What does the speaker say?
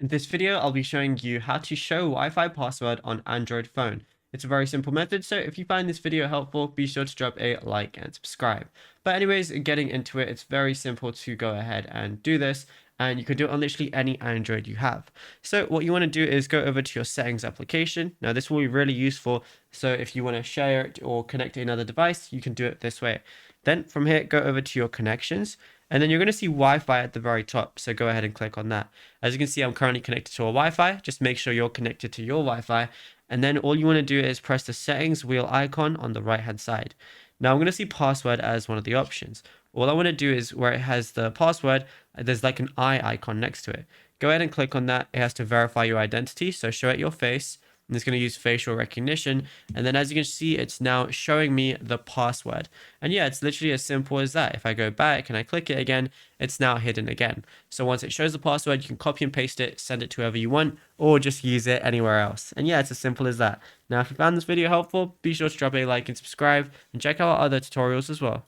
In this video, I'll be showing you how to show Wi-Fi password on Android phone. It's a very simple method, so if you find this video helpful, be sure to drop a like and subscribe. But anyways, getting into it, it's very simple to go ahead and do this, and you can do it on literally any Android you have. So what you want to do is go over to your settings application. Now this will be really useful, so if you want to share it or connect to another device, you can do it this way. Then from here, go over to your connections, and then you're going to see Wi-Fi at the very top, so go ahead and click on that. As you can see, I'm currently connected to a Wi-Fi. Just make sure you're connected to your Wi-Fi. And then all you want to do is press the settings wheel icon on the right hand side. Now I'm going to see password as one of the options. All I want to do is where it has the password, there's like an eye icon next to it. Go ahead and click on that. It has to verify your identity. So show it your face. And it's going to use facial recognition. And then as you can see, it's now showing me the password. And yeah, it's literally as simple as that. If I go back and I click it again, it's now hidden again. So once it shows the password, you can copy and paste it, send it to whoever you want, or just use it anywhere else. And yeah, it's as simple as that. Now, if you found this video helpful, be sure to drop a like and subscribe, and check out our other tutorials as well.